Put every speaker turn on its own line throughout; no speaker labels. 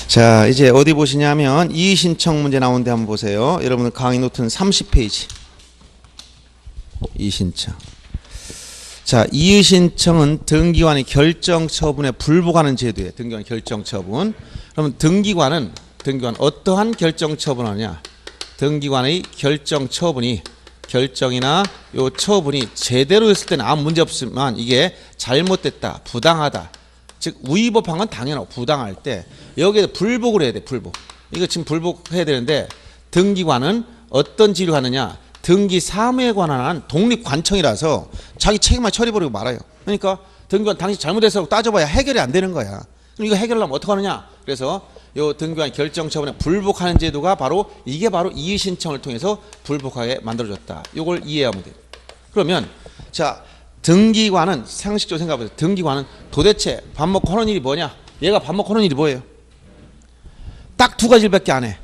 자, 이제 어디 보시냐면 이의신청 문제 나오는데 한번 보세요. 여러분들 강의 노트는 30페이지. 이의신청. 자, 이의신청은 등기관의 결정 처분에 불복하는 제도예요. 등기관 결정 처분. 그러면 등기관 어떠한 결정 처분을 하냐? 등기관의 결정 처분이 결정이나 요 처분이 제대로 했을 때는 아무 문제 없지만 이게 잘못됐다, 부당하다, 즉 위법한 건 당연하고 부당할 때 여기에 불복을 해야 돼. 불복. 이거 지금 불복해야 되는데 등기관은 어떤 지위를 갖느냐? 등기 사무에 관한 독립관청이라서 자기 책임만 처리해버리고 말아요. 그러니까 등기관 당신 잘못해서 따져봐야 해결이 안 되는 거야. 그럼 이거 해결하려면 어떻게 하느냐? 그래서 요 등기관 결정 처분에 불복하는 제도가 바로 이게 바로 이의신청을 통해서 불복하게 만들어졌다. 이걸 이해하면 돼요. 그러면 자, 등기관은 상식적으로 생각해보세요. 등기관은 도대체 밥 먹고 하는 일이 뭐냐? 얘가 밥 먹고 하는 일이 뭐예요? 딱 두 가지밖에 안 해.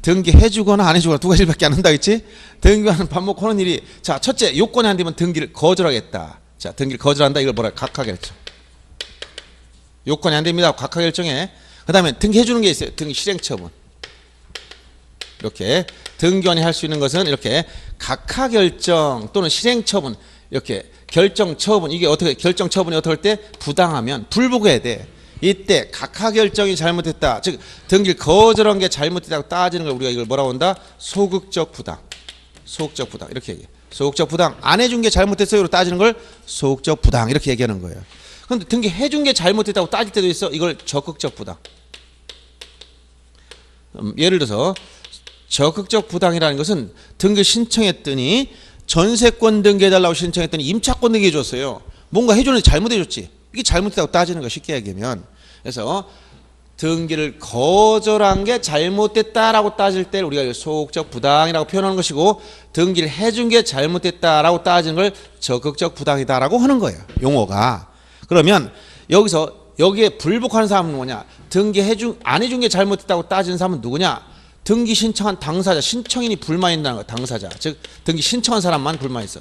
등기해주거나 안 해주거나 두 가지밖에 안 한다 했지? 등기관은 밥 먹고 하는 일이, 자, 첫째 요건이 안 되면 등기를 거절하겠다. 자, 등기를 거절한다. 이걸 뭐라? 각하결정. 요건이 안 됩니다. 각하결정에. 그 다음에 등기해주는 게 있어요. 등기 실행처분. 이렇게 등기관이 할 수 있는 것은 이렇게 각하결정 또는 실행처분, 이렇게 결정처분. 이게 어떻게 결정처분이 어떻게 할 때 부당하면 불복해야 돼. 이때 각하결정이 잘못됐다, 즉 등기를 거절한 게 잘못됐다고 따지는 걸 우리가 이걸 뭐라고 한다? 소극적 부당. 소극적 부당 이렇게 얘기해. 소극적 부당. 안 해준 게 잘못됐어요로 따지는 걸 소극적 부당 이렇게 얘기하는 거예요. 그런데 등기 해준 게 잘못됐다고 따질 때도 있어. 이걸 적극적 부당. 예를 들어서 적극적 부당이라는 것은 등기 신청했더니 전세권 등기해달라고 신청했더니 임차권 등기해줬어요. 뭔가 해줬는데 잘못해줬지. 이게 잘못됐다고 따지는 거 쉽게 얘기하면. 그래서 등기를 거절한 게 잘못됐다라고 따질 때 우리가 소극적 부당이라고 표현하는 것이고, 등기를 해준 게 잘못됐다라고 따지는 걸 적극적 부당이다라고 하는 거예요. 용어가. 그러면 여기에 불복하는 사람은 뭐냐? 등기 안 해준 게 잘못됐다고 따지는 사람은 누구냐? 등기 신청한 당사자, 신청인이 불만 있다는 거야. 당사자. 즉 등기 신청한 사람만 불만 있어.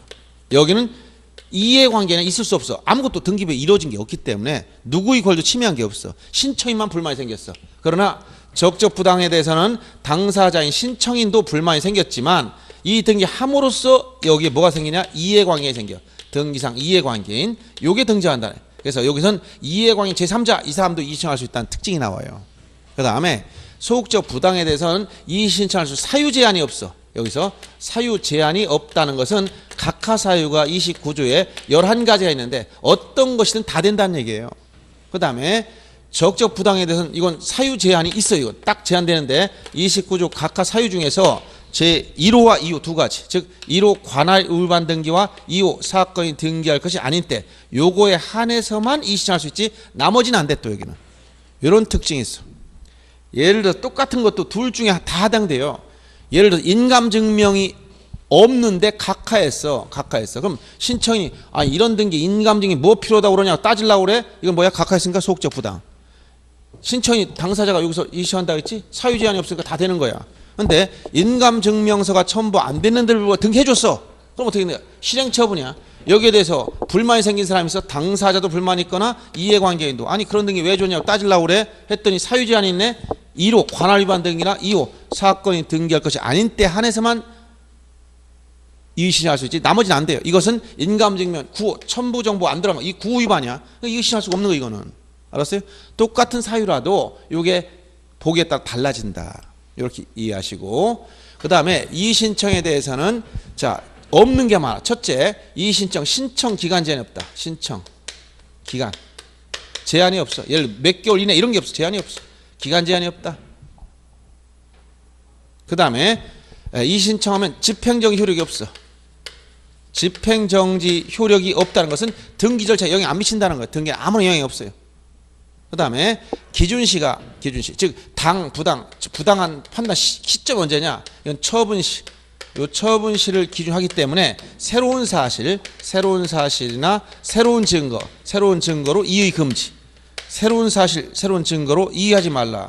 여기는 이해관계는 있을 수 없어. 아무것도 등기부에 이루어진 게 없기 때문에 누구의 권리도 침해한 게 없어. 신청인만 불만이 생겼어. 그러나 적적 부당에 대해서는 당사자인 신청인도 불만이 생겼지만 이 등기함으로써 여기에 뭐가 생기냐? 이해관계가 생겨. 등기상 이해관계인 요게 등장한다. 그래서 여기선 이해관계 제3자 이 사람도 이의신청할 수 있다는 특징이 나와요. 그 다음에 소극적 부당에 대해서는 이의신청할 수 사유 제한이 없어. 여기서 사유 제한이 없다는 것은 각하사유가 29조에 11가지가 있는데 어떤 것이든 다 된다는 얘기예요. 그 다음에 적적 부당에 대해서는 이건 사유 제한이 있어요. 이건 딱 제한되는데 29조 각하사유 중에서 제1호와 2호 두 가지, 즉 1호 관할 위반 등기와 2호 사건이 등기할 것이 아닌 때 요거에 한해서만 이의신청할 수 있지 나머지는 안 돼. 또 여기는 이런 특징이 있어. 예를 들어 똑같은 것도 둘 중에 다 해당돼요. 예를 들어 인감증명이 없는데 각하했어. 그럼 신청인이 이런 등기 인감증이 뭐 필요하다고 그러냐고 따지려고 그래. 이건 뭐야? 각하했으니까 소극적 부당. 신청인 당사자가 여기서 이의신청한다고 했지? 사유 제한이 없으니까 다 되는 거야. 근데 인감증명서가 첨부 안 됐는데 불구하고 등기해줬어. 그럼 어떻게 되냐? 실행처분이야. 여기에 대해서 불만이 생긴 사람이 있어. 당사자도 불만이 있거나 이해관계인도 그런 등기 왜 줬냐고 따지려고 그래. 했더니 사유 제한이 있네. 1호 관할 위반 등기나 2호 사건이 등기할 것이 아닌 때 한해서만 이의신청할 수 있지 나머지는 안 돼요. 이것은 인감증명 9호 첨부 정보 안 들어간 거. 이 9호 위반이야. 이의신청할 수가 없는 거 이거는. 알았어요? 똑같은 사유라도 이게 보기에 따라 달라진다. 이렇게 이해하시고, 그 다음에 이의신청에 대해서는 자 없는 게 많아. 첫째, 이의신청 신청 기간 제한이 없다. 신청 기간 제한이 없어. 예를 들어 몇 개월 이내 이런 게 없어. 제한이 없어. 기간 제한이 없다. 그 다음에 이의신청하면 집행정지 효력이 없어. 집행정지 효력이 없다는 것은 등기 절차에 영향 안 미친다는 거예요. 등기에 아무런 영향이 없어요. 그 다음에 기준시, 즉 부당한 판단 시점 언제냐? 이건 처분시. 요 처분시를 기준하기 때문에 새로운 사실이나 새로운 증거로 이의 금지. 새로운 사실, 새로운 증거로 이의하지 말라.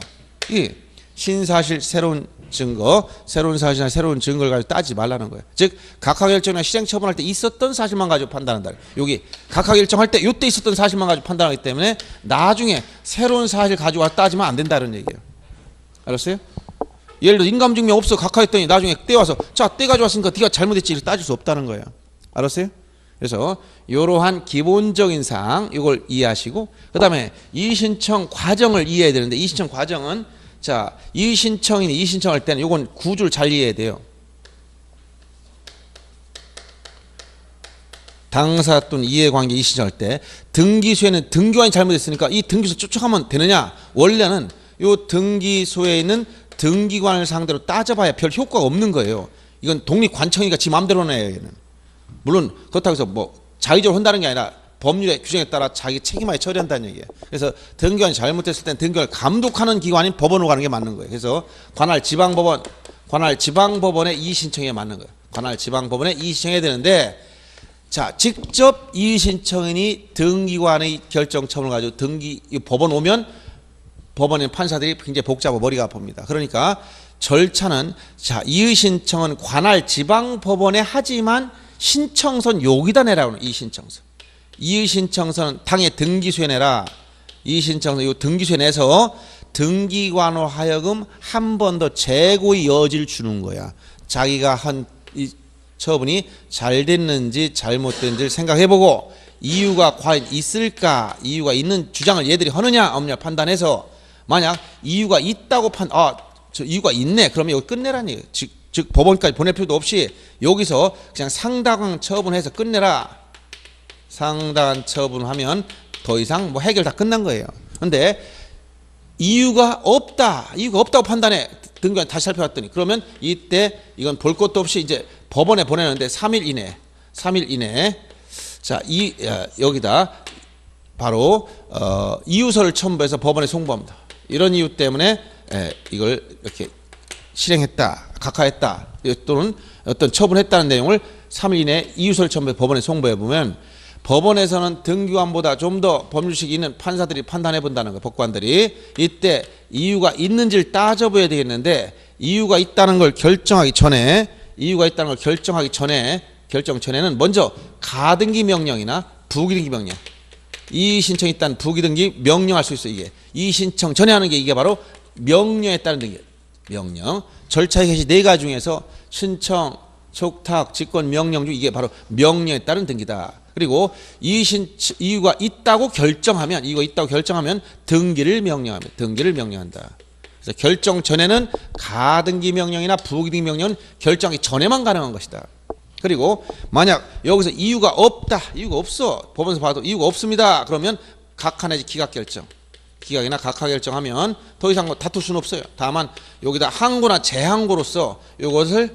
이 신사실, 새로운 증거, 새로운 사실이나 새로운 증거를 가지고 따지지 말라는 거예요. 즉 각하결정이나 실행처분할 때 있었던 사실만 가지고 판단한다. 여기 각하결정할 때 이때 있었던 사실만 가지고 판단하기 때문에 나중에 새로운 사실 가지고 와서 따지면 안 된다는 얘기예요. 알았어요? 예를 들어 인감증명 없어 각하했더니 나중에 때 와서 자 때 가져왔으니까 네가 잘못했지 이렇게 따질 수 없다는 거예요. 알았어요? 그래서 이러한 기본적인 사항 이걸 이해하시고 그 다음에 이의신청 과정을 이해해야 되는데 이의신청 과정은 자 이의신청이니 이의신청할 때는 이건 구조를 잘 이해해야 돼요. 당사 또는 이해관계 이의신청할 때 등기소에는 등기관이 잘못했으니까 이 등기소 쫓아가면 되느냐. 원래는 이 등기소에 있는 등기관을 상대로 따져봐야 별 효과가 없는 거예요. 이건 독립관청이니까 지 마음대로 내요. 얘는. 물론 그렇다고 해서 뭐 자의적으로 한다는 게 아니라 법률의 규정에 따라 자기 책임하에 처리한다는 얘기예요. 그래서 등기관이 잘못했을 땐 등기관을 감독하는 기관인 법원으로 가는 게 맞는 거예요. 그래서 관할 지방법원, 관할 지방법원의 이의신청에 맞는 거예요. 관할 지방법원에 이의신청해야 되는데 자 직접 이의신청인이 등기관의 결정처분을 가지고 법원 오면 법원의 판사들이 굉장히 복잡하고 머리가 아픕니다. 그러니까 절차는 자 이의신청은 관할 지방법원에 하지만 신청선 여기다 내라고 하는 이의신청서. 이의신청서는 당의 등기소에 내라. 이의신청서 이 등기소에 내서 등기관으로 하여금 한 번 더 재고의 여지를 주는 거야. 자기가 한 이 처분이 잘 됐는지 잘못됐는지를 생각해보고 이유가 과연 있을까, 이유가 있는 주장을 얘들이 하느냐 없느냐 판단해서 만약 이유가 있다고 저 이유가 있네 그러면 여기 끝내라는 얘기예요. 즉 법원까지 보낼 필요도 없이 여기서 그냥 상당한 처분해서 끝내라. 상당한 처분하면 더 이상 뭐 해결 다 끝난 거예요. 그런데 이유가 없다고 판단해 등기관 다시 살펴봤더니 그러면 이때 이건 볼 것도 없이 이제 법원에 보내는데 3일 이내 자 여기다 바로 이유서를 첨부해서 법원에 송부합니다. 이런 이유 때문에 이걸 이렇게 실행했다, 각하했다 또는 어떤 처분했다는 내용을 3일 이내에 이유서를 첨부해 법원에 송부해 보면 법원에서는 등기관보다 좀 더 법률식이 있는 판사들이 판단해 본다는 거예요. 법관들이 이때 이유가 있는지를 따져봐야 되겠는데 이유가 있다는 걸 결정하기 전에 결정 전에는 먼저 가등기 명령이나 부기등기 명령 이의신청이 있다는 부기등기 명령할 수 있어요. 이게 이의신청 전에 하는 게 이게 바로 명령에 따른 등기 명령 절차의 개시 4가지 중에서 신청, 촉탁, 직권, 명령 중 이게 바로 명령에 따른 등기다. 그리고 이유가 있다고 결정하면 등기를 명령한다. 그래서 결정 전에는 가등기 명령이나 부기등기 명령은 결정하기 전에만 가능한 것이다. 그리고 만약 여기서 이유가 없어 법원에서 봐도 이유가 없습니다. 그러면 각하 내지 기각 결정 기각이나 각하 결정하면 더 이상 다툴 수는 없어요. 다만 여기다 항고나 재항고로서 이것을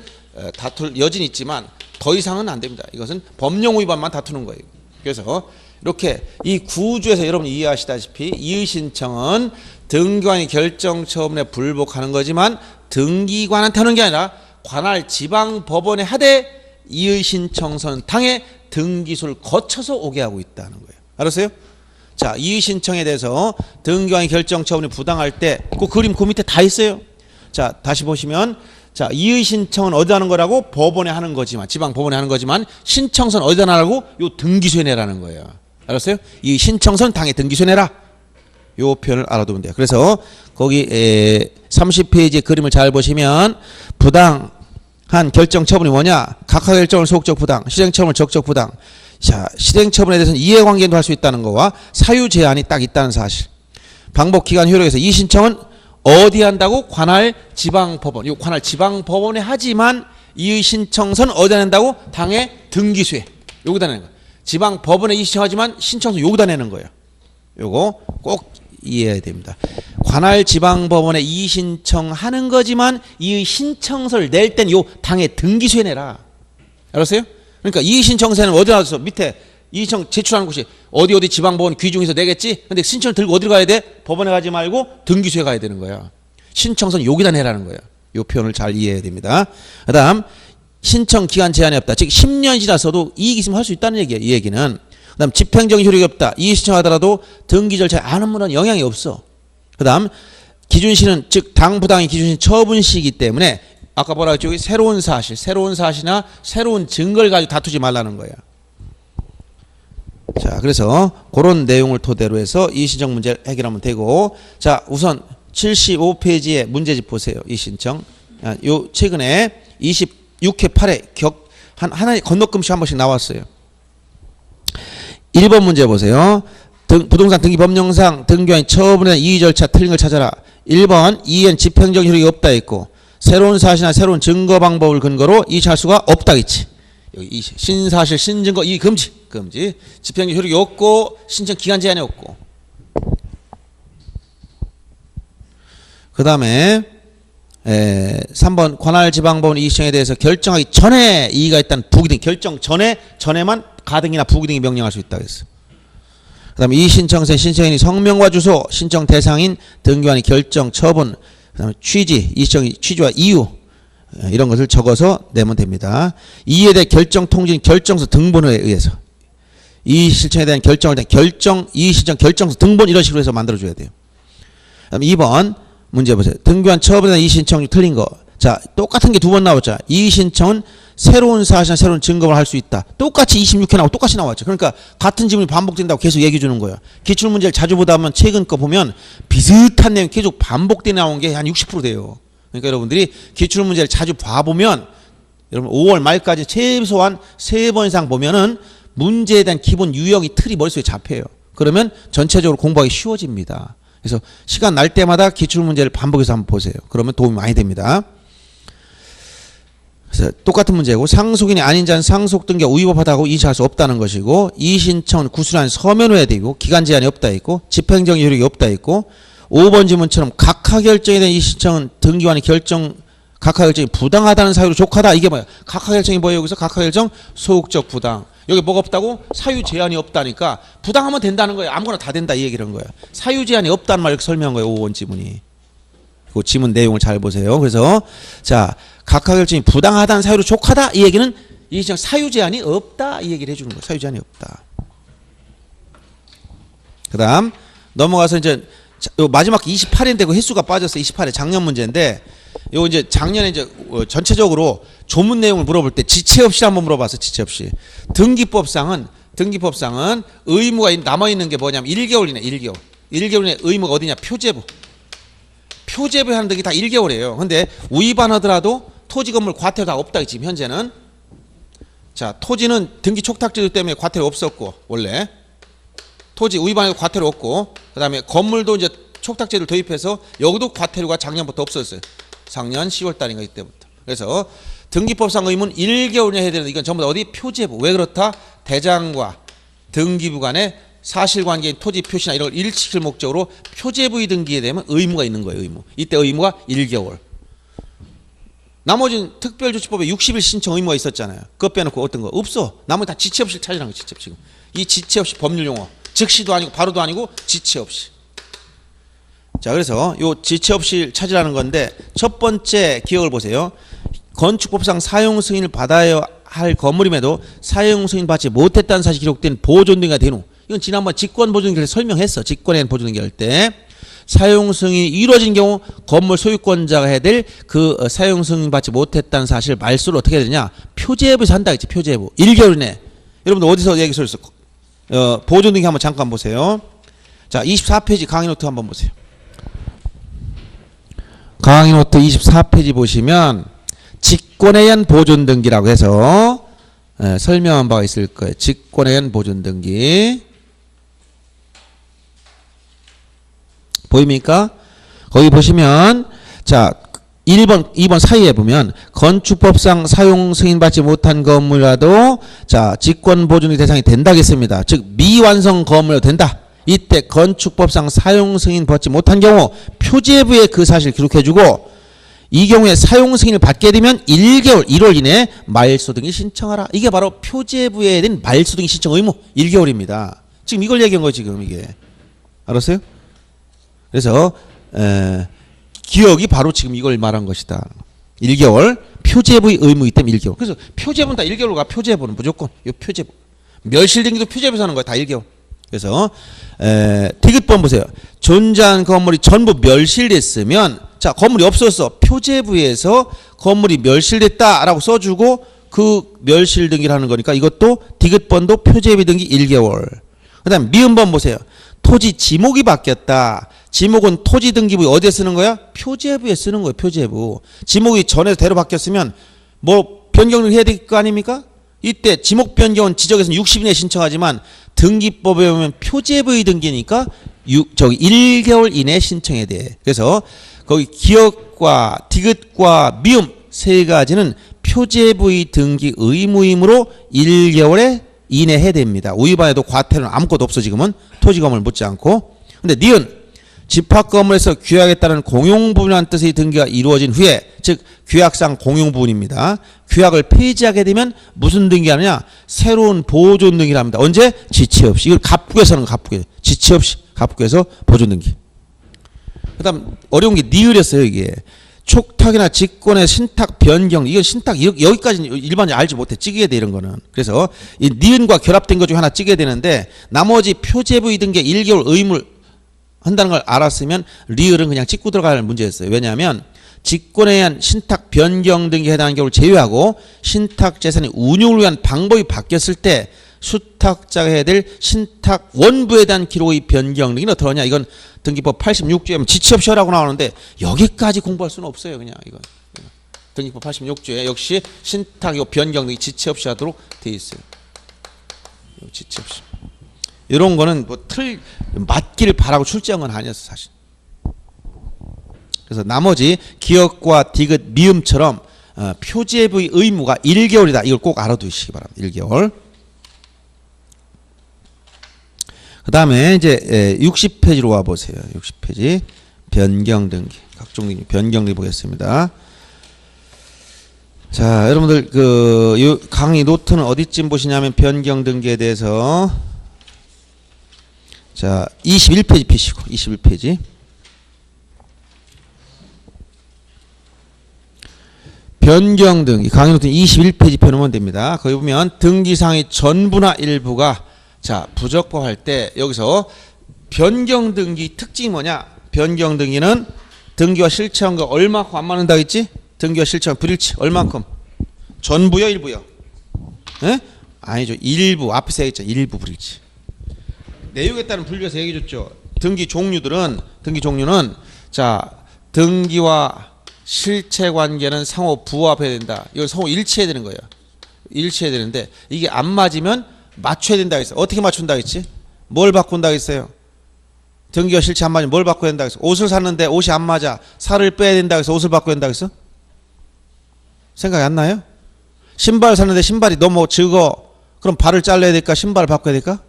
다툴 여지는 있지만 더 이상은 안 됩니다. 이것은 법령 위반만 다투는 거예요. 그래서 이렇게 이 구조에서 여러분이 이해하시다시피 이의신청은 등기관이 결정 처분에 불복하는 거지만 등기관한테 하는 게 아니라 관할 지방법원에 하되 이의신청서는 당해 등기소를 거쳐서 오게 하고 있다는 거예요. 알았어요? 자, 이의신청에 대해서 등기관이 결정 처분이 부당할 때 그 그림 그 밑에 다 있어요. 자, 다시 보시면 자, 이의신청은 어디다 하는 거라고? 법원에 하는 거지만 지방법원에 하는 거지만 신청서는 어디다 하라고? 요 등기소에 내라는 거예요. 알았어요? 이 신청서는 당해 등기소에 내라. 요 표현을 알아두면 돼요. 그래서 거기 30페이지 그림을 잘 보시면 부당한 결정 처분이 뭐냐? 각하 결정을 소극적 부당, 실행 처분을 적극적 부당. 자, 실행 처분에 대해서는 이해관계도 할 수 있다는 거와 사유 제한이 딱 있다는 사실. 방법 기간 효력에서 이 신청은 어디 한다고? 관할 지방법원. 이 관할 지방법원에 하지만 이의 신청서는 어디다 낸다고? 당의 등기소에. 여기다 내는 거예요. 지방법원에 이의신청하지만 신청서 여기다 내는 거예요. 요거 꼭 이해해야 됩니다. 관할 지방법원에 이의신청하는 거지만 이의 신청서를 낼 땐 요 당의 등기소에 내라. 알았어요? 그러니까 이의신청서는 어디다 놔서 밑에 이의신청 제출하는 곳이 어디 지방법원 귀중에서 내겠지? 근데 신청을 들고 어디로 가야 돼? 법원에 가지 말고 등기소에 가야 되는 거야. 신청서는 여기다 내라는 거야. 이 표현을 잘 이해해야 됩니다. 그 다음 신청 기간 제한이 없다. 즉 10년 지났어도 이익 있으면 할 수 있다는 얘기예요. 이 얘기는. 그 다음 집행적인 효력이 없다. 이의 신청하더라도 등기 절차에 아무런 영향이 없어. 그 다음 기준시는 즉 당부당의 기준시 처분시이기 때문에 아까 뭐라 했죠? 여기 새로운 사실이나 새로운 증거를 가지고 다투지 말라는 거예요. 자, 그래서 그런 내용을 토대로 해서 이의신청 문제를 해결하면 되고, 자, 우선 75페이지의 문제집 보세요. 이의신청. 요 최근에 26회 8회 하나의 건너끔씩 한 번씩 나왔어요. 1번 문제 보세요. 부동산 등기 법령상 등기관이 처분에 대한 이의 절차 틀린 걸 찾아라. 1번 이의엔 집행적 효력이 없다 했고, 새로운 사실이나 새로운 증거 방법을 근거로 이의할 수가 없다 했지. 여기 신사실 신증거 이의 금지. 집행적 효력이 없고 신청 기간 제한이 없고. 그 다음에 3번 관할 지방법원 이의신청에 대해서 결정하기 전에 이의가 있다는 부기등, 결정 전에만 가등이나 부기등이 명령할 수 있다고 했어. 그 다음에 이의신청서의 신청인이 성명과 주소, 신청 대상인 등기관의 결정, 처분, 그 다음에 취지, 이의신청의 취지와 이유, 이런 것을 적어서 내면 됩니다. 이에 대해 결정 통지는 결정서 등본에 의해서, 이의신청에 대한 결정을 이의신청 결정서 등본 이런 식으로 해서 만들어줘야 돼요. 그 다음에 2번 문제 보세요. 등기관 처분에 대한 이의신청 중 틀린 거. 자, 똑같은 게 두 번 나왔죠. 이의신청은 새로운 사실이나 새로운 증거를 할 수 있다. 똑같이 26회 나오고 똑같이 나왔죠. 그러니까 같은 지문이 반복된다고 계속 얘기해 주는 거예요. 기출문제를 자주 보다 보면 최근 거 보면 비슷한 내용이 계속 반복돼 나온 게 한 60% 돼요. 그러니까 여러분들이 기출문제를 자주 봐보면, 여러분 5월 말까지 최소한 3번 이상 보면은 문제에 대한 기본 유형이 틀이 머릿속에 잡혀요. 그러면 전체적으로 공부하기 쉬워집니다. 그래서 시간 날 때마다 기출문제를 반복해서 한번 보세요. 그러면 도움이 많이 됩니다. 그래서 똑같은 문제고, 상속인이 아닌 자는 상속 등기가 위법하다고 이의할 수 없다는 것이고, 이의신청은 구술한 서면호해야 되고, 기간 제한이 없다 있고, 집행적 효력이 없다 있고, 5번 지문처럼 각하 결정에 대한 이의신청은 등기관의 각하 결정이 부당하다는 사유로 족하다. 이게 뭐야? 각하 결정이 뭐예요? 여기서 각하 결정 소극적 부당. 여기 뭐가 없다고? 사유 제한이 없다니까 부당하면 된다는 거예요. 아무거나 다 된다 이 얘기를 한 거예요. 사유 제한이 없다는 말 이렇게 설명한 거예요. 5번 지문이. 그 지문 내용을 잘 보세요. 그래서 자, 각하 결정이 부당하다는 사유로 족하다 이 얘기는 이의신청 사유 제한이 없다 이 얘기를 해주는 거예요. 사유 제한이 없다. 그 다음 넘어가서 이제 요 마지막 28회인데 그 횟수가 빠졌어요. 28회 작년 문제인데, 요 이제 작년에 이제 전체적으로 조문 내용을 물어볼 때 지체 없이 한번 물어봤어. 지체 없이. 등기법상은 의무가 남아 있는 게 뭐냐면 1개월이네. 1개월. 1개월의 의무가 어디냐? 표제부에 하는 등기 다 1개월이에요. 근데 위반하더라도 토지 건물 과태료 다 없다 지금 현재는. 자, 토지는 등기 촉탁제도 때문에 과태료 없었고, 원래 토지 위반해도 과태료 없고, 그 다음에 건물도 이제 촉탁제를 도입해서 여기도 과태료가 작년부터 없었어요. 작년 10월 달인가 이때부터. 그래서 등기법상 의무는 1개월이나 해야 되는데 이건 전부 다 어디? 표제부. 왜 그렇다? 대장과 등기부 간의 사실관계인 토지 표시나 이런 걸 일치시킬 목적으로 표제부의 등기에 대면 의무가 있는 거예요. 의무. 이때 의무가 1개월. 나머지는 특별조치법에 60일 신청 의무가 있었잖아요. 그거 빼놓고 어떤 거? 없어. 나머지 다 지체 없이 찾으라는 거예요. 지체 없이. 지금. 이 지체 없이 법률 용어. 즉시도 아니고 바로도 아니고 지체 없이. 자, 그래서 요 지체 없이 찾으라는 건데 첫 번째 기억을 보세요. 건축법상 사용 승인을 받아야 할 건물임에도 사용 승인 받지 못했다는 사실이 기록된 보존등기가 된 후, 이건 지난번 직권 보존등기를 설명했어. 직권에 대한 보존등기 할 때 사용 승인이 이루어진 경우 건물 소유권자가 해야 될 그 사용 승인 받지 못했다는 사실 말소를 어떻게 해야 되냐? 표제부에서 한다 했지. 표제부. 1개월 이내. 여러분들 어디서 얘기 소리했어? 보존등기 한번 잠깐 보세요. 자, 24페이지 강의 노트 한번 보세요. 강의 노트 24페이지 보시면 직권에 의한 보존등기라고 해서 설명한 바가 있을 거예요. 직권에 의한 보존등기. 보입니까? 거기 보시면 자, 1번, 2번 사이에 보면 건축법상 사용 승인받지 못한 건물이라도 자, 직권 보존의 대상이 된다겠습니다. 즉 미완성 건물이라도 된다. 이때 건축법상 사용 승인 받지 못한 경우 표제부에 그 사실을 기록해주고, 이 경우에 사용 승인을 받게 되면 1개월 1월 이내에 말소 등기 신청하라. 이게 바로 표제부에 대한 말소 등기 신청 의무 1개월입니다. 지금 이걸 얘기한 거예요. 지금 이게. 알았어요? 그래서 기억이 바로 지금 이걸 말한 것이다. 1개월 표제부의 의무이기 때문에 1개월. 그래서 표제부는 다 1개월로 가. 표제부는 무조건 이 표제부. 멸실등기도 표제부에서 하는 거야. 다 1개월. 그래서 디귿번 보세요. 존재한 건물이 전부 멸실됐으면 자 건물이 없었어. 표제부에서 건물이 멸실됐다라고 써주고 그 멸실 등기를 하는 거니까 이것도 디귿번도 표제부 등기 1개월. 그 다음 미음번 보세요. 토지 지목이 바뀌었다. 지목은 토지 등기부 어디에 쓰는 거야? 표제부에 쓰는 거예요. 표제부. 지목이 전에서 대로 바뀌었으면 뭐 변경을 해야 될 거 아닙니까? 이때 지목 변경은 지적에서는 60일 내에 신청하지만 등기법에 보면 표제부의 등기니까 1개월 이내에 신청해야 돼. 그래서 거기 기역과 디귿과 미음 세 가지는 표제부의 등기 의무이므로 1개월에 이내 해야 됩니다. 우위반에도 과태료는 아무것도 없어. 지금은 토지건물 묻지 않고. 근데 니은 집합건물에서 규약에 따른 공용부분이라는 뜻의 등기가 이루어진 후에 즉 규약상 공용부분입니다. 규약을 폐지하게 되면 무슨 등기하느냐? 새로운 보존 등기를 합니다. 언제? 지체 없이. 이걸 갑국에서 하는 거. 갑국에. 지체 없이 갑국에서 보존 등기. 그 다음 어려운 게 니을이었어요. 이게 촉탁이나 직권의 신탁 변경. 이건 신탁 여기까지는 일반적으로 알지 못해. 찍게 돼 이런 거는. 그래서 이 니은과 결합된 것 중에 하나 찍게 되는데 나머지 표제부의 등기 1개월 의무 한다는 걸 알았으면 리을은 그냥 찍고 들어갈 문제였어요. 왜냐하면 직권에 의한 신탁 변경 등기에 해당하는 경우를 제외하고 신탁 재산의 운용을 위한 방법이 바뀌었을 때 수탁자가 해야 될 신탁 원부에 대한 기록의 변경 등기는 어떻게 하냐. 이건 등기법 86조에 하면 지체 없이 하라고 나오는데 여기까지 공부할 수는 없어요. 그냥 이건 등기법 86조에 역시 신탁 변경 등기 지체 없이 하도록 돼 있어요. 지체 없이. 이런 거는 뭐 틀 맞기를 바라고 출제한 건 아니었어 사실. 그래서 나머지 기역과 디귿 미음처럼 표제부의 의무가 1개월이다. 이걸 꼭 알아두시기 바랍니다. 1개월. 그 다음에 이제 60페이지로 와보세요. 60페이지 변경 등기 각종 등기 변경 등기 보겠습니다. 자 여러분들 그 강의 노트는 어디쯤 보시냐면 변경 등기에 대해서 자 21페이지 피시고 21페이지 변경 등기 강의 노트 21페이지 펴놓으면 됩니다. 거기 보면 등기상의 전부나 일부가 자 부적법 할 때 여기서 변경 등기 특징이 뭐냐? 변경 등기는 등기와 실체한과 얼마큼 안 맞는다 했지? 등기와 실체한 불일치 얼마큼? 전부요 일부요? 에? 아니죠. 일부 앞에서 얘기했죠. 일부 불일치. 내용에 따른 분류에서 얘기해 줬죠. 등기 종류는 자 등기와 실체 관계는 상호 부합해야 된다. 이걸 상호 일치해야 되는 거예요. 일치해야 되는데 이게 안 맞으면 맞춰야 된다 했어요. 어떻게 맞춘다 했지? 뭘 바꾼다 했어요? 등기와 실체 안 맞으면 뭘 바꿔야 된다 했어? 옷을 샀는데 옷이 안 맞아. 살을 빼야 된다 해서 옷을 바꿔야 된다 했어? 생각이 안 나요? 신발 샀는데 신발이 너무 적어. 그럼 발을 잘라야 될까? 신발을 바꿔야 될까?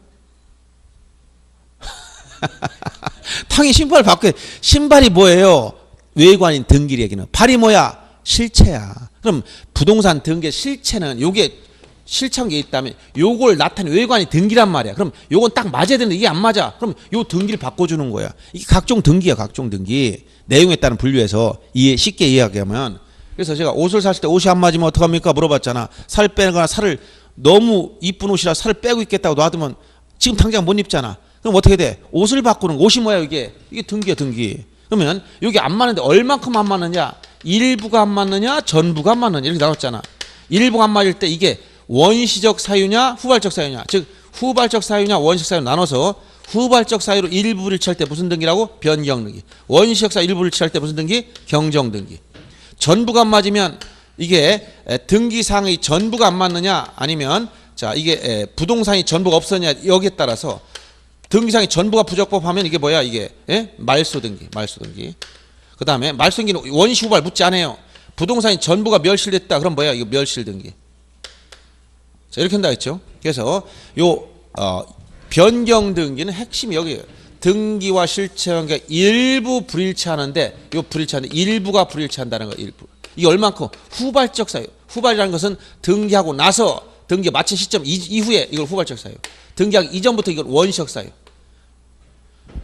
당연히 신발 바꿔야 돼. 신발이 뭐예요? 외관인 등기 얘기는. 발이 뭐야? 실체야. 그럼 부동산 등기 실체는 요게 실체한 게 있다면 요걸 나타낸 외관이 등기란 말이야. 그럼 요건 딱 맞아야 되는데 이게 안 맞아. 그럼 요 등기를 바꿔주는 거야. 이게 각종 등기야. 각종 등기. 내용에 따른 분류해서 쉽게 이해하면. 그래서 제가 옷을 샀을 때 옷이 안 맞으면 어떡합니까? 물어봤잖아. 살 빼거나 살을 너무 이쁜 옷이라 살을 빼고 있겠다고 놔두면 지금 당장 못 입잖아. 그럼 어떻게 돼? 옷을 바꾸는 옷이 뭐야 이게? 이게 등기야 등기. 그러면 여기 안 맞는데 얼만큼 안 맞느냐? 일부가 안 맞느냐? 전부가 안 맞느냐? 이렇게 나왔잖아. 일부가 안 맞을 때 이게 원시적 사유냐? 후발적 사유냐? 즉 후발적 사유냐? 원시적 사유 나눠서 후발적 사유로 일부를 칠 때 무슨 등기라고? 변경 등기. 원시적 사유 일부를 칠 때 무슨 등기? 경정 등기. 전부가 안 맞으면 이게 등기상의 전부가 안 맞느냐? 아니면 자 이게 부동산이 전부가 없었냐? 여기에 따라서 등기상의 전부가 부적법하면 이게 뭐야 이게 말소 등기. 그 다음에 말소 등기는 원시 후발 묻지 않아요. 부동산이 전부가 멸실됐다. 그럼 뭐야 이거 멸실 등기. 자 이렇게 한다 했죠. 그래서 요 변경 등기는 핵심이 여기에요. 등기와 실체 관계 일부 불일치하는데 요 불일치하는데 일부가 불일치한다는 거 일부. 이게 얼만큼 후발적 사유. 후발이라는 것은 등기하고 나서 등기 마친 시점 이후에 이걸 후발적 사유. 등기하기 이전부터 이걸 원시적 사유.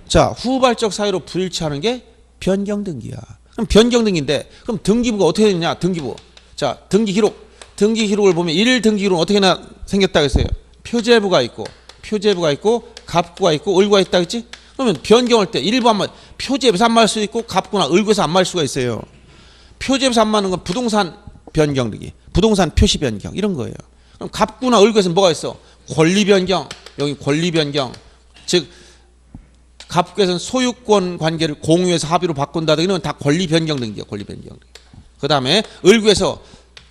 자 후발적 사유로 불일치하는 게 변경 등기야. 그럼 변경 등기인데 그럼 등기부가 어떻게 되느냐? 등기부. 자 등기 기록을 보면 1일 등기 기록은 어떻게 생겼다고 했어요? 표제부가 있고 표제부가 있고 갑구가 있고 을구가 있다 그랬지? 그러면 변경할 때 일부 안 맞, 표제부에서 안 맞을 수도 있고 갑구나 을구에서 안 맞을 수가 있어요. 표제부에서 안 맞는 건 부동산 변경되기, 부동산 표시 변경 이런 거예요. 그럼 갑구나 을구에서는 뭐가 있어? 권리 변경, 여기 권리 변경. 즉 갑구에서는 소유권 관계를 공유해서 합의로 바꾼다든가 이런 건 다 권리 변경 등기야, 권리 변경. 그 다음에 을구에서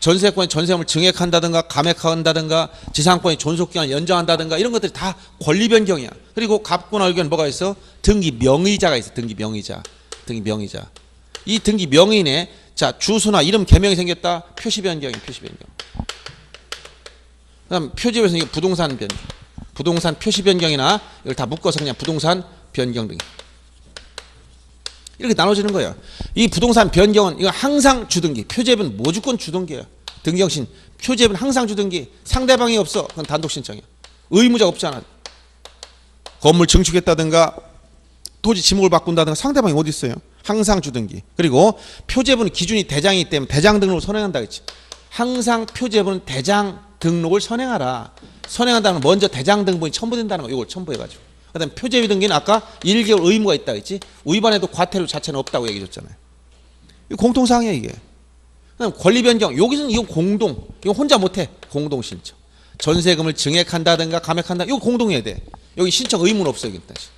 전세권의 전세금을 증액한다든가 감액한다든가 지상권의 존속기간을 연장한다든가 이런 것들이 다 권리 변경이야. 그리고 갑구나 을구에는 뭐가 있어? 등기 명의자가 있어. 등기 명의자. 등기 명의자. 이 등기 명의인의 자 주소나 이름 개명이 생겼다. 표시 변경이 표시 변경. 그다음 표지에서 이게 부동산 변경. 부동산 표시 변경이나 이걸 다 묶어서 그냥 부동산 변경 등 이렇게 나눠지는 거예요. 이 부동산 변경은 이거 항상 주등기, 표제부는 무조건 주등기예요. 등기영신 표제부는 항상 주등기. 상대방이 없어. 그건 단독 신청이야. 의무자가 없잖아. 건물 증축했다든가 토지 지목을 바꾼다든가 상대방이 어디 있어요? 항상 주등기. 그리고 표제부는 기준이 대장이기 때문에 대장 등록을 선행한다 그랬지. 항상 표제부는 대장 등록을 선행하라. 선행한다는 건 먼저 대장 등본이 첨부된다는 거. 이걸 첨부해가지고. 그다음 표제비 등기는 아까 1개월 의무가 있다 했지. 위반해도 과태료 자체는 없다고 얘기해 줬잖아요. 이 공통사항이야 이게. 그다음 권리 변경. 여기서는 이건 공동. 이거 혼자 못해. 공동 신청. 전세금을 증액한다든가 감액한다. 이거 공동해야 돼. 여기 신청 의무는 없어 여기 다시.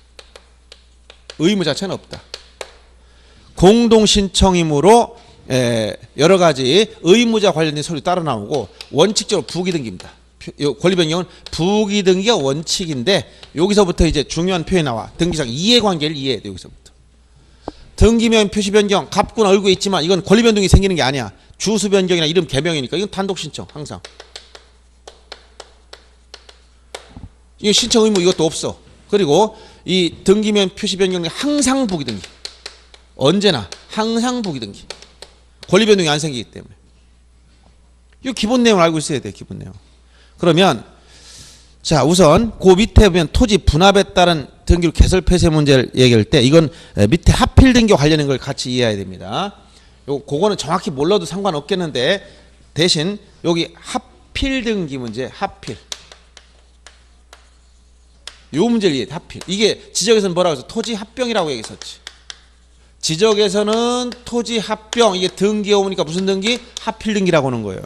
의무 자체는 없다. 공동 신청이므로 여러 가지 의무자 관련된 서류 따라 나오고 원칙적으로 부기 등기입니다. 권리 변경은 부기 등기가 원칙인데 여기서부터 이제 중요한 표현이 나와. 등기상 이해관계를 이해해야 돼. 여기서부터. 등기명 표시 변경 갑구나 을구에 있지만 이건 권리 변동이 생기는 게 아니야. 주소 변경이나 이름 개명이니까 이건 단독 신청 항상. 이 신청 의무 이것도 없어. 그리고 이 등기명 표시 변경은 항상 부기 등기. 언제나 항상 부기 등기. 권리 변동이 안 생기기 때문에. 이 기본 내용을 알고 있어야 돼. 기본 내용. 그러면 자 우선 그 밑에 보면 토지 분합에 따른 등기로 개설 폐쇄 문제를 얘기할 때 이건 밑에 하필 등기와 관련된 걸 같이 이해해야 됩니다. 그거는 정확히 몰라도 상관없겠는데 대신 여기 하필 등기 문제 하필 요 문제를 이해해. 하필 이게 지적에서는 뭐라고 해서 토지 합병이라고 얘기했었지. 지적에서는 토지 합병 이게 등기에 오니까 무슨 등기? 하필 등기라고 하는 거예요.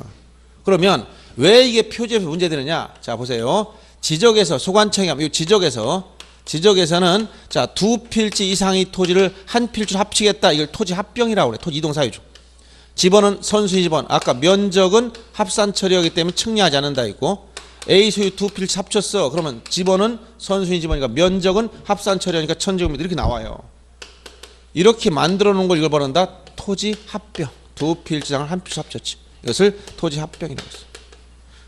그러면 왜 이게 표제에서 문제되느냐? 자 보세요. 지적에서 소관청이 하면 지적에서는 자 두 필지 이상의 토지를 한 필지로 합치겠다. 이걸 토지 합병이라고 그래. 토지 이동 사유죠. 집원은 선수의 집원. 아까 면적은 합산 처리하기 때문에 측량하지 않는다 있고 A 소유 두 필지 합쳤어. 그러면 집원은 선수의 집원이니까 면적은 합산 처리하니까 1000제곱미터 이렇게 나와요. 이렇게 만들어 놓은 걸 이걸 말한다. 토지 합병. 두 필지장을 한 필지 합쳤지. 이것을 토지 합병이라고 했어.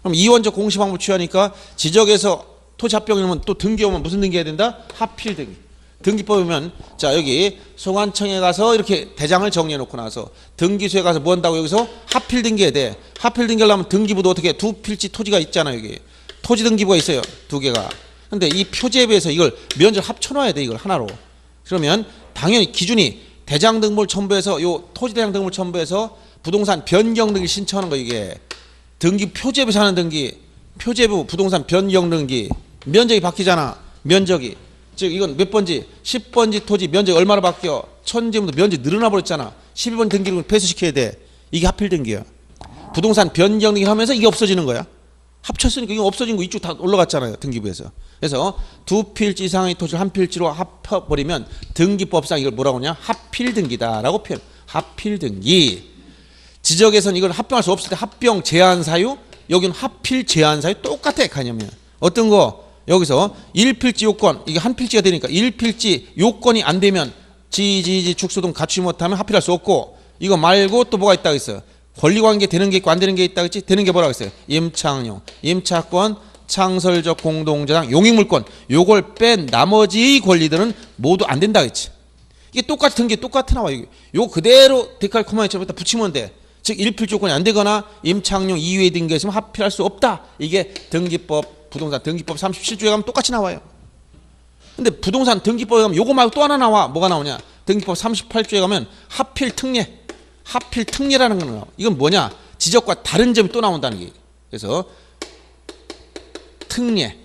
그럼 이원적 공시 방법 취하니까 지적에서 토지 합병이면 또 등기 오면 무슨 등기 해야 된다? 하필 등기. 등기법에 보면 자 여기 소관청에 가서 이렇게 대장을 정리해 놓고 나서 등기소에 가서 뭐 한다고 여기서 하필 등기해야 돼. 하필 등기하려면 등기부도 어떻게 두 필지 토지가 있잖아 여기. 토지 등기부가 있어요. 두 개가. 근데 이 표제부에서 이걸 면적 합쳐놔야 돼 이걸 하나로. 그러면 당연히 기준이 대장 등본을 첨부해서 요 토지 대장 등본을 첨부해서 부동산 변경 등기 신청하는 거 이게. 등기 표제부에서 하는 등기 표제부 부동산 변경 등기 면적이 바뀌잖아. 면적이 즉 이건 몇 번지 10번지 토지 면적이 얼마나 바뀌어 1000제곱미터 면적이 늘어나 버렸잖아. 11번 등기를 폐쇄시켜야 돼. 이게 하필 등기야. 부동산 변경 등기를 하면서 이게 없어지는 거야. 합쳤으니까 이거 없어진 거 이쪽 다 올라갔잖아요. 등기부에서. 그래서 두 필지 이상의 토지를 한 필지로 합쳐버리면 등기법상 이걸 뭐라고 하냐 하필 등기다라고 표현. 하필 등기. 지적에서는 이걸 합병할 수 없을 때 합병 제한 사유, 여기는 하필 제한 사유 똑같아. 가냐면 어떤 거 여기서 1필지 요건 이게 한 필지가 되니까 1필지 요건이 안 되면 지지 축소 등 갖추지 못하면 하필할 수 없고 이거 말고 또 뭐가 있다고 했어요. 권리관계 되는 게 있고 안 되는 게 있다고 했지. 되는 게 뭐라고 했어요. 임창용, 임차권, 창설적 공동저당, 용익물권 요걸 뺀 나머지 권리들은 모두 안 된다고 했지. 이게 똑같은 게 똑같아 나와. 요 그대로 데칼코마니처럼 붙이면 돼. 즉 1필지 조건이 안 되거나 임창용 이외의 등기가 있으면 하필할 수 없다. 이게 등기법 부동산 등기법 37조에 가면 똑같이 나와요. 근데 부동산 등기법에 가면 요거 말고 또 하나 나와. 뭐가 나오냐? 등기법 38조에 가면 하필 특례. 하필 특례라는 거 나와. 이건 뭐냐? 지적과 다른 점이 또 나온다는 게. 그래서 특례.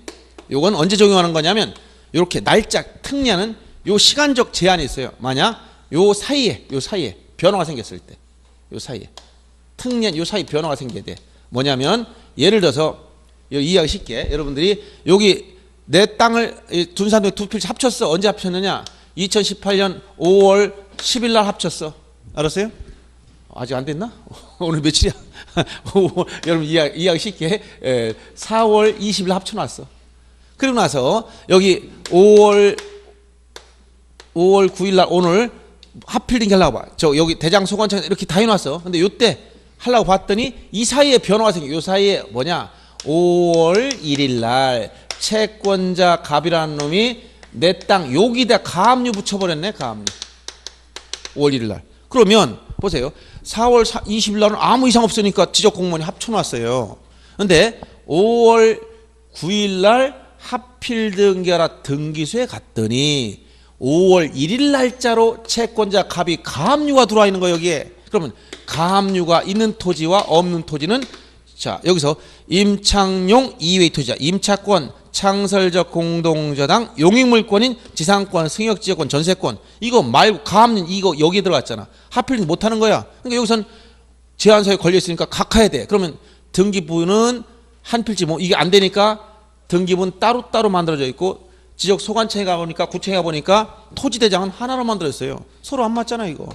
요건 언제 적용하는 거냐면 이렇게 날짜 특례는 요 시간적 제한이 있어요. 만약 요 사이에 변화가 생겼을 때, 요 사이에 특례 요 사이 변화가 생겨야 돼. 뭐냐면 예를 들어서 이해하기 쉽게 여러분들이 여기 내 땅을 둔산동 두 필지 합쳤어. 언제 합쳤느냐? 2018년 5월 10일 날 합쳤어. 알았어요? 아직 안 됐나? 오늘 며칠이야? 여러분 이해하기 쉽게 4월 20일 합쳐놨어. 그리고 나서 여기 5월 9일 날 오늘 하필링 하려고 봐. 저 여기 대장소관청 이렇게 다 해놨어. 근데 요때 하려고 봤더니 이 사이에 변화가 생겨. 요 사이에 뭐냐? 5월 1일 날 채권자 갑이라는 놈이 내 땅 여기다 가압류 붙여버렸네. 가압류. 5월 1일 날. 그러면 보세요. 4월 20일 날은 아무 이상 없으니까 지적공무원이 합쳐놨어요. 근데 5월 9일 날 하필 등기하라 등기소에 갔더니 5월 1일 날짜로 채권자 갑이 가압류가 들어와 있는 거예요. 여기에. 그러면 가압류가 있는 토지와 없는 토지는 자 여기서 임창용 이외의 토지자 임차권 창설적 공동저당 용익물권인 지상권 승역지역권 전세권 이거 말고 가압류 이거 여기에 들어갔잖아. 하필 못하는 거야. 그러니까 여기선 제한사에 걸려있으니까 각하해야 돼. 그러면 등기부는 한 필지 뭐 이게 안 되니까 등기부는 따로따로 만들어져 있고 지적 소관청에 가보니까 구청에 가보니까 토지대장은 하나로 만들었어요. 서로 안 맞잖아 이거.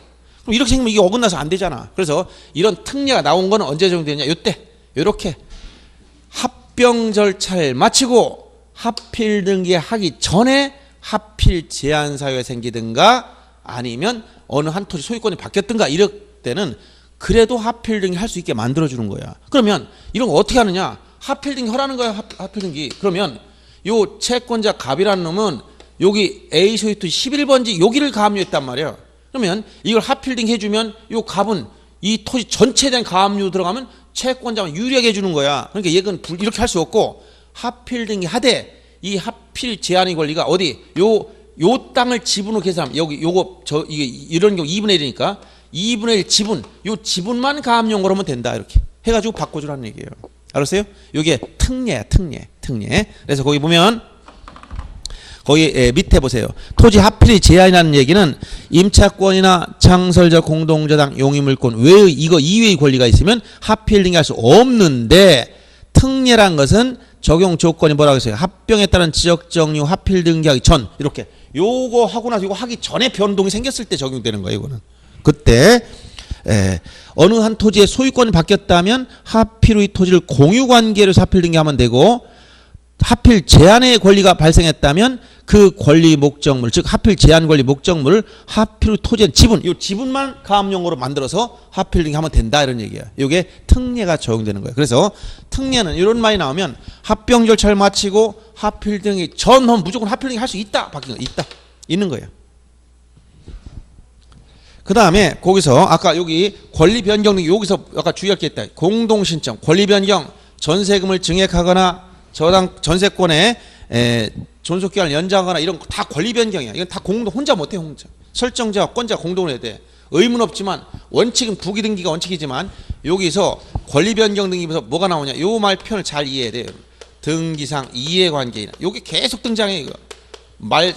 그럼 이렇게 생기면 이게 어긋나서 안 되잖아. 그래서 이런 특례가 나온 거는 언제 적용되느냐? 요때 요렇게 합병 절차를 마치고 하필 등기하기 전에 하필 제한사유가 생기든가 아니면 어느 한 토지 소유권이 바뀌었든가 이럴 때는 그래도 하필 등기 할 수 있게 만들어주는 거야. 그러면 이런 거 어떻게 하느냐? 하필 등기 하라는 거야. 하필 등기. 그러면 요 채권자 갑이라는 놈은 여기 A 소유토지 11번지 여기를 가압류했단 말이야. 그러면 이걸 하필 등기 해주면 요 갑은 이 토지 전체에 대한 가압류 들어가면 채권자만 유리하게 해주는 거야. 그러니까 얘는 이렇게 할 수 없고 하필 등기 하되 이 하필 제한의 권리가 어디 요 땅을 지분으로 계산하면 여기 요거 저 이게 이런 경우 2분의 1이니까 2분의 1 지분 요 지분만 가압류한 거라면 된다 이렇게 해가지고 바꿔주라는 얘기예요. 알았어요? 요게 특례야 특례. 그래서 거기 보면 거기 밑에 보세요. 토지 하필이 제한이라는 얘기는 임차권이나 창설적 공동저당 용의물권 외의 이거 이외의 권리가 있으면 하필 등기할 수 없는데 특례란 것은 적용 조건이 뭐라고 했어요? 합병에 따른 지적 정리 하필 등기하기 전 이렇게 요거 하고 나서 요거 하기 전에 변동이 생겼을 때 적용되는 거예요. 이거는 그때 어느 한 토지의 소유권이 바뀌었다면 하필의 토지를 공유관계로 하필 등기하면 되고 하필 제한의 권리가 발생했다면 그 권리 목적물 즉 하필 제한 권리 목적물을 하필 토지의 지분 이 지분만 가압용으로 만들어서 하필 등기하면 된다 이런 얘기야. 이게 특례가 적용되는 거예요. 그래서 특례는 이런 말이 나오면 합병 절차를 마치고 하필 등기 전후 무조건 하필 등기 할 수 있다 바뀐 거 있다 있는 거예요. 그 다음에 거기서 아까 여기 권리 변경 등기 여기서 아까 주의할 게 있다. 공동 신청 권리 변경 전세금을 증액하거나 저당 전세권에 존속기간을 연장하거나 이런 거 다 권리 변경이야. 이건 다 공동 혼자 못해 혼자. 설정자와 권자 공동으로 해야 돼. 의무는 없지만 원칙은 부기 등기가 원칙이지만 여기서 권리 변경 등기에서 뭐가 나오냐? 요 말 표현을 잘 이해해야 돼요. 등기상 이해관계인 요게 계속 등장해 이거. 말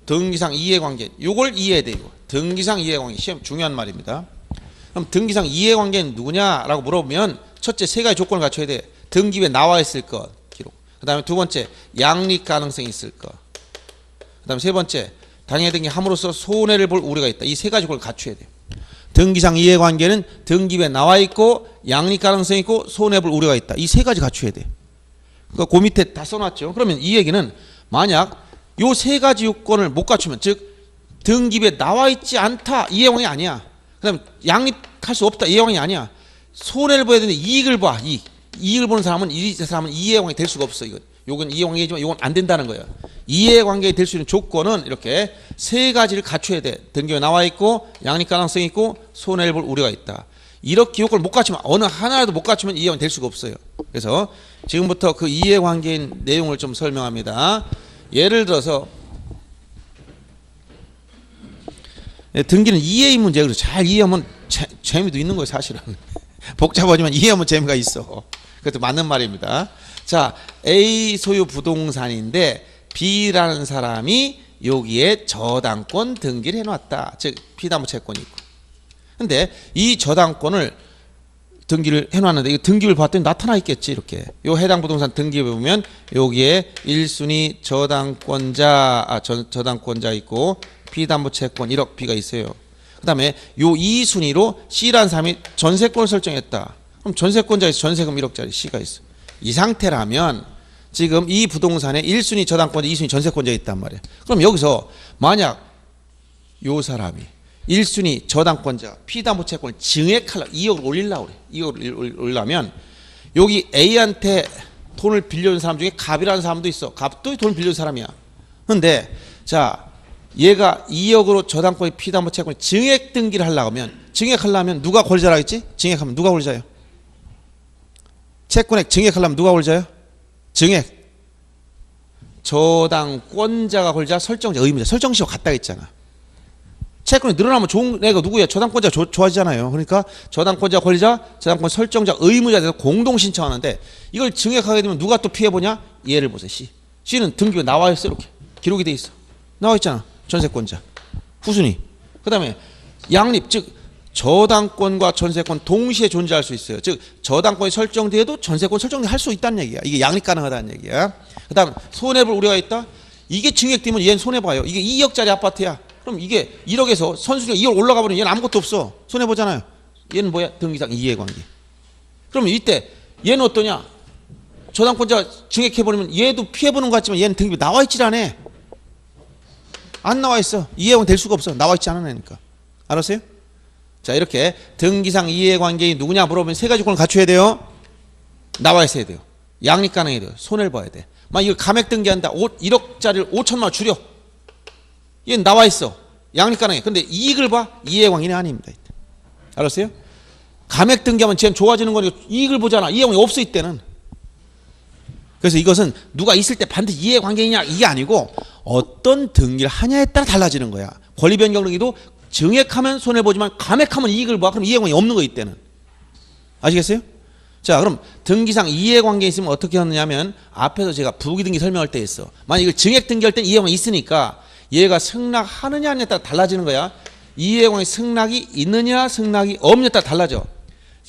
등기상 이해관계 요걸 이해해야 돼 이거. 등기상 이해관계 시험 중요한 말입니다. 그럼 등기상 이해관계는 누구냐라고 물어보면 첫째 세 가지 조건을 갖춰야 돼. 등기부에 나와 있을 것. 그 다음에 두 번째 양립 가능성이 있을 거. 그 다음에 세 번째 당해 등기함으로써 손해를 볼 우려가 있다. 이 세 가지 걸 갖춰야 돼요. 등기상 이해관계는 등기부에 나와 있고 양립 가능성이 있고 손해 볼 우려가 있다. 이 세 가지 갖춰야 돼요. 그러니까 그 밑에 다 써놨죠. 그러면 이 얘기는 만약 요 세 가지 요건을 못 갖추면 즉 등기부에 나와 있지 않다. 이해관계 아니야. 그 다음에 양립할 수 없다. 이해관계 아니야. 손해를 봐야 되는데 이익을 봐. 이익을 보는 사람은 이 사람은 이해관계 될 수가 없어. 이건 이해관계지만 이건 안 된다는 거예요. 이해관계 될 수 있는 조건은 이렇게 세 가지를 갖춰야 돼. 등기부에 나와 있고 양립 가능성이 있고 손해를 볼 우려가 있다. 이렇게 요건을 못 갖추면 어느 하나라도 못 갖추면 이해관계 될 수가 없어요. 그래서 지금부터 그 이해관계인 내용을 좀 설명합니다. 예를 들어서 등기는 이해의 문제. 그래서 잘 이해하면 재미도 있는 거예요 사실은. 복잡하지만 이해하면 재미가 있어. 그것도 맞는 말입니다. 자, A 소유 부동산인데 B라는 사람이 여기에 저당권 등기를 해놨다. 즉 피담보채권이 있고. 근데 이 저당권을 등기를 해놨는데 이 등기를 봤더니 나타나 있겠지. 이렇게 요 해당 부동산 등기에 보면 여기에 1순위 저당권자 저당권자 있고 피담보채권 1억 B가 있어요. 그 다음에 요 2순위로 C라는 사람이 전세권을 설정했다. 그럼 전세권자에서 전세금 1억짜리 C가 있어. 이 상태라면 지금 이 부동산에 1순위 저당권자 2순위 전세권자가 있단 말이에요. 그럼 여기서 만약 요 사람이 1순위 저당권자 피담보채권을 증액하려고 2억을 올리려고 그래. 2억을 올리려면 여기 A한테 돈을 빌려준 사람 중에 갑이라는 사람도 있어. 갑도 돈을 빌려준 사람이야. 근데 자 얘가 2억으로 저당권의 피담보채권을 증액 등기를 하려고 하면 증액하려면 누가 권리자라 했지? 증액하면 누가 권리자예요? 채권액 증액하려면 누가 권리자예요? 증액 저당권자가 권리자 설정자 의무자 설정시효 같다 했잖아. 채권이 늘어나면 좋은 애가 누구야? 저당권자 좋아지잖아요. 그러니까 저당권자 권리자 저당권 설정자 의무자에 대해서 공동 신청하는데 이걸 증액하게 되면 누가 또 피해보냐? 얘를 보세요. C는 등기가 나와 있어. 이렇게 기록이 돼 있어. 나와 있잖아. 전세권자 후순위. 그 다음에 양립 즉 저당권과 전세권 동시에 존재할 수 있어요. 즉 저당권이 설정돼도 전세권 설정할 수 있다는 얘기야. 이게 양립 가능하다는 얘기야. 그 다음 손해볼 우려가 있다. 이게 증액되면 얘는 손해봐요. 이게 2억짜리 아파트야. 그럼 이게 1억에서 선순위가 2억 올라가 버리면 얘는 아무것도 없어. 손해보잖아요. 얘는 뭐야? 등기상 이해관계. 그러면 이때 얘는 어떠냐? 저당권자 증액해버리면 얘도 피해보는 것 같지만 얘는 등기 나와 있질 않아. 안 나와 있어. 이해관계 될 수가 없어. 나와 있지 않은 애니까. 알았어요? 자, 이렇게 등기상 이해관계인 누구냐 물어보면 세 가지 조건을 갖춰야 돼요. 나와 있어야 돼요. 양립 가능해야 돼요. 손해를 봐야 돼. 막 이거 감액 등기한다. 1억짜리를 5천만 원 줄여. 얘는 나와 있어. 양립 가능해. 근데 이익을 봐? 이해관계는 아닙니다. 알았어요? 감액 등기하면 쟤는 좋아지는 거니까 이익을 보잖아. 이해관계 없어 이때는. 그래서 이것은 누가 있을 때 반드시 이해관계이냐 이게 아니고 어떤 등기를 하냐에 따라 달라지는 거야. 권리변경 등기도 증액하면 손해보지만 감액하면 이익을 봐. 그럼 이해관계 없는 거 이때는. 아시겠어요? 자, 그럼 등기상 이해관계 있으면 어떻게 하느냐면 앞에서 제가 부기등기 설명할 때 했어. 만약 이걸 증액 등기할 땐 이해관계 있으니까 얘가 승낙하느냐 아니냐에 따라 달라지는 거야. 이해관계 승낙이 있느냐 승낙이 없느냐에 따라 달라져.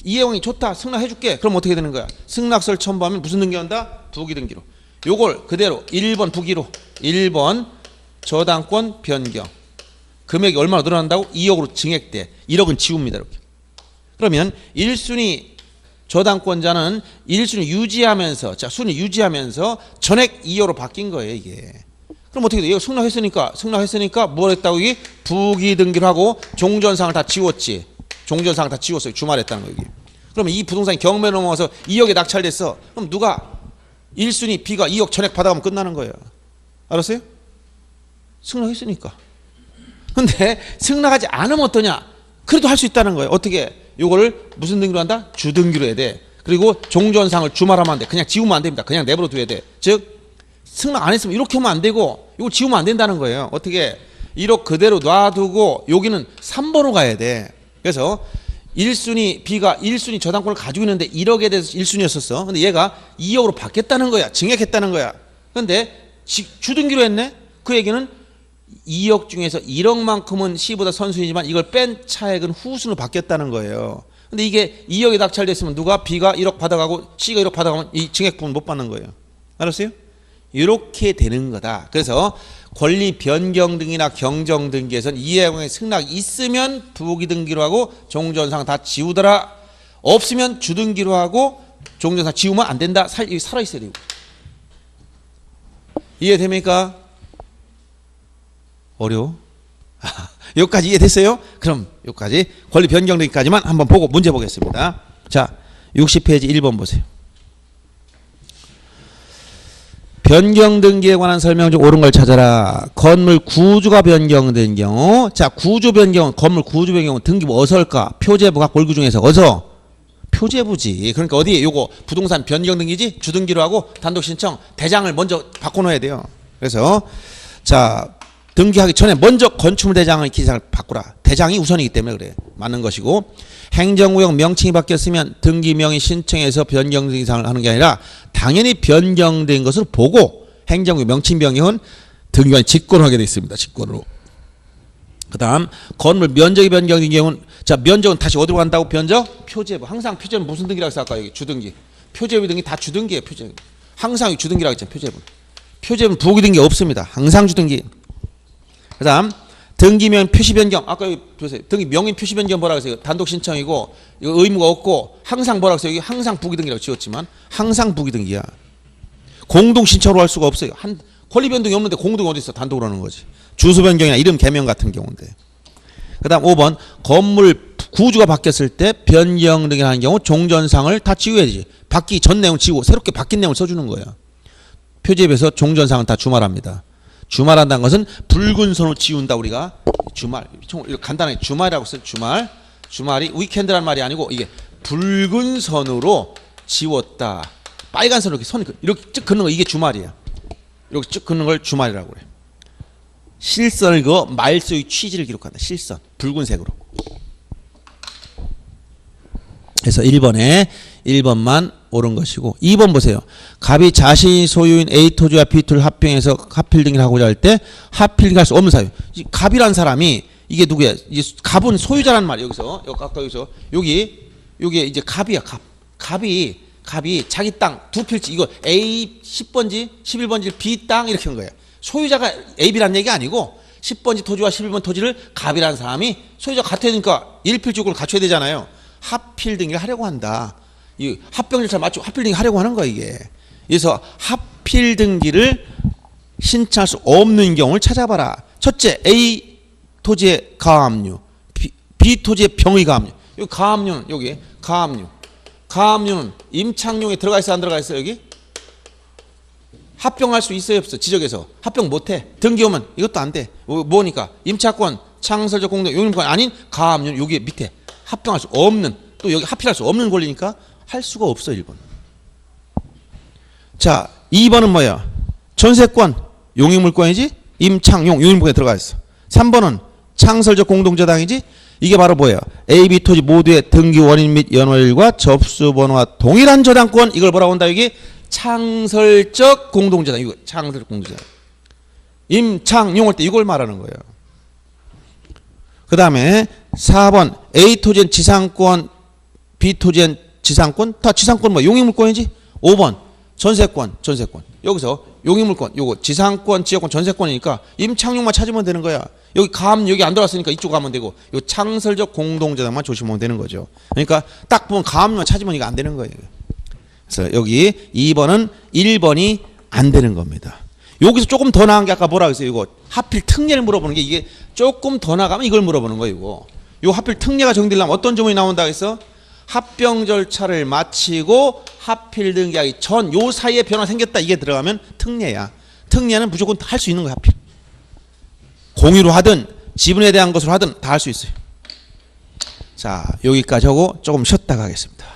이해관계 좋다 승낙해줄게. 그럼 어떻게 되는 거야? 승낙서를 첨부하면 무슨 등기한다? 부기등기로. 요걸 그대로 1번 부기로 1번 저당권 변경. 금액이 얼마나 늘어난다고? 2억으로 증액돼. 1억은 지웁니다. 이렇게. 그러면 1순위 저당권자는 1순위 유지하면서 자 순위 유지하면서 전액 2억으로 바뀐 거예요. 이게. 그럼 어떻게 돼? 얘가 승낙했으니까 뭘 했다고? 이게 부기등기를 하고 종전상을 다 지웠지. 종전상을 다 지웠어요. 주말했다는 거 여기. 그러면 이 부동산이 경매 넘어가서 2억에 낙찰됐어. 그럼 누가 1순위 B가 2억 전액 받아가면 끝나는 거예요. 알았어요? 승낙했으니까. 근데 승낙하지 않으면 어떠냐? 그래도 할 수 있다는 거예요. 어떻게? 요거를 무슨 등기로 한다? 주등기로 해야 돼. 그리고 종전상을 주말하면 안 돼. 그냥 지우면 안 됩니다. 그냥 내버려 둬야 돼. 즉 승낙 안 했으면 이렇게 하면 안 되고 이거 지우면 안 된다는 거예요. 어떻게? 1억 그대로 놔두고 여기는 3번으로 가야 돼. 그래서 1순위 B가 1순위 저당권을 가지고 있는데 1억에 대해서 1순위였었어. 근데 얘가 2억으로 받겠다는 거야. 증액했다는 거야. 근데 주등기로 했네. 그 얘기는 2억 중에서 1억만큼은 C보다 선순위지만 이걸 뺀 차액은 후순으로 받겠다는 거예요. 근데 이게 2억이 낙찰됐으면 누가 B가 1억 받아가고 C가 1억 받아가면 이 증액 부분 못 받는 거예요. 알았어요? 이렇게 되는 거다. 그래서 권리 변경 등이나 경정 등기에서는 이해관계 승낙 있으면 부기 등기로 하고 종전상 다 지우더라. 없으면 주등기로 하고 종전상 지우면 안 된다. 살아 있어야 되고. 이해됩니까? 어려워? 여기까지 이해됐어요? 그럼 여기까지 권리 변경 등기까지만 한번 보고 문제 보겠습니다. 자, 60페이지 1번 보세요. 변경 등기에 관한 설명 중 옳은 걸 찾아라. 건물 구주가 변경된 경우, 자 구주 변경, 건물 구주 변경 등기 뭐 어설까? 표제부 각 월구 중에서 어서 표제부지. 그러니까 어디 요거 부동산 변경 등기지? 주등기로 하고 단독 신청 대장을 먼저 바꿔놓아야 돼요. 그래서 자 등기하기 전에 먼저 건축물 대장의 기사를 바꾸라. 대장이 우선이기 때문에 그래. 맞는 것이고 행정구역 명칭이 바뀌었으면 등기명의 신청해서 변경 등기사항을 하는 게 아니라 당연히 변경된 것을 보고 행정구역 명칭 변경은 등기관이 직권을 하게 되어 있습니다. 직권으로. 그 다음 건물 면적이 변경된 경우는 자 면적은 다시 어디로 간다고 변적? 표제부. 항상 표제는 무슨 등기라고 해서 아까 여기 주등기. 표제부 등기 다 주등기예요. 표제부. 항상 주등기라고 했잖아요. 표제부. 표제부는 부기 등기 없습니다. 항상 주등기. 그 다음 등기명 표시 변경. 아까 여기 보세요. 등기 명인 표시 변경 뭐라고 했어요? 단독 신청이고 이거 의무가 없고 항상 뭐라고 했어요? 여기 항상 부기 등기라고 지었지만 항상 부기 등기야. 공동 신청으로 할 수가 없어요. 한 권리 변동이 없는데 공동이 어디 있어? 단독으로 하는 거지. 주소 변경이나 이름 개명 같은 경우인데. 그 다음 5번 건물 구주가 바뀌었을 때 변경 등을 하는 경우 종전상을 다 지워야지. 바뀌기 전 내용 지우고 새롭게 바뀐 내용을 써주는 거야. 표제에서 종전상은 다 주말합니다. 주말한다는 것은 붉은 선으로 지운다. 우리가 주말 간단하게 주말이라고 써요. 주말. 주말이 위켄드란 말이 아니고 이게 붉은 선으로 지웠다. 빨간 선으로 이렇게 선 이렇게 쭉 긋는 거 이게 주말이야. 이렇게 쭉 긋는 걸 주말이라고 그래. 실선을 그어 말소의 취지를 기록한다. 실선 붉은색으로. 그래서 1번만 옳은 것이고 2번 보세요. 갑이 자신이 소유인 A 토지와 B 토지를 합병해서 합필 등기를 하고자 할 때 합필 등기할 수 없는 사유. 갑이란 사람이 이게 누구야? 이게 갑은 소유자란 말이야. 여기서 아까 여기서 여기 이제 갑이야. 갑이 자기 땅 두 필지 이거 A 10번지 11번지 B 땅 이렇게 한 거야. 소유자가 A, B란 얘기 아니고 10번지 토지와 11번 토지를 갑이라는 사람이 소유자가 같아야 되니까 1필주권을 갖춰야 되잖아요. 합필 등기를 하려고 한다. 이 합병 절차를 맞추고 합필 등기 하려고 하는 거야 이게. 그래서 합필 등기를 신청할 수 없는 경우를 찾아봐라. 첫째 A 토지의 가압류, B 토지의 병의 가압류. 여기 가압류는 여기 가압류. 가압류는 임창용에 들어가 있어 안 들어가 있어 여기? 합병할 수 있어요 없어? 지적에서 합병 못해. 등기 오면 이것도 안 돼. 뭐니까 임차권, 창설적 공동 용인권 아닌 가압류는 여기 밑에 합병할 수 없는 또 여기 합필할 수 없는 권리니까 할 수가 없어 1번. 자 2번은 뭐야? 전세권 용익물권이지 임창용 용익물권에 들어가 있어. 3번은 창설적 공동저당이지 이게 바로 뭐예요? A, B 토지 모두의 등기 원인 및 연월일과 접수번호와 동일한 저당권 이걸 뭐라고 한다 여기? 창설적 공동저당. 이거 창설적 공동저당. 임창용할 때 이걸 말하는 거예요. 그 다음에 4번 A 토지엔 지상권 B 토지엔 지상권 다 지상권 뭐 용익물권이지. 5번 전세권 여기서 용익물권 요거 지상권 지역권 전세권이니까 임창용만 찾으면 되는 거야. 여기 여기 안 들어왔으니까 이쪽 가면 되고 요 창설적 공동저당만 조심하면 되는 거죠. 그러니까 딱 보면 가압류만 찾으면 이거 안 되는 거예요. 그래서 여기 2번은 1번이 안 되는 겁니다. 여기서 조금 더 나은 게 아까 뭐라 그랬어요? 이거 하필 특례를 물어보는 게 이게 조금 더 나가면 이걸 물어보는 거예요. 이거. 요 하필 특례가 정되려면 어떤 조문이 나온다 그랬어? 합병 절차를 마치고 하필 등기하기 전 요 사이에 변화 생겼다 이게 들어가면 특례야. 특례는 무조건 할 수 있는 거야. 하필. 공유로 하든 지분에 대한 것으로 하든 다 할 수 있어요. 자 여기까지 하고 조금 쉬었다 가겠습니다.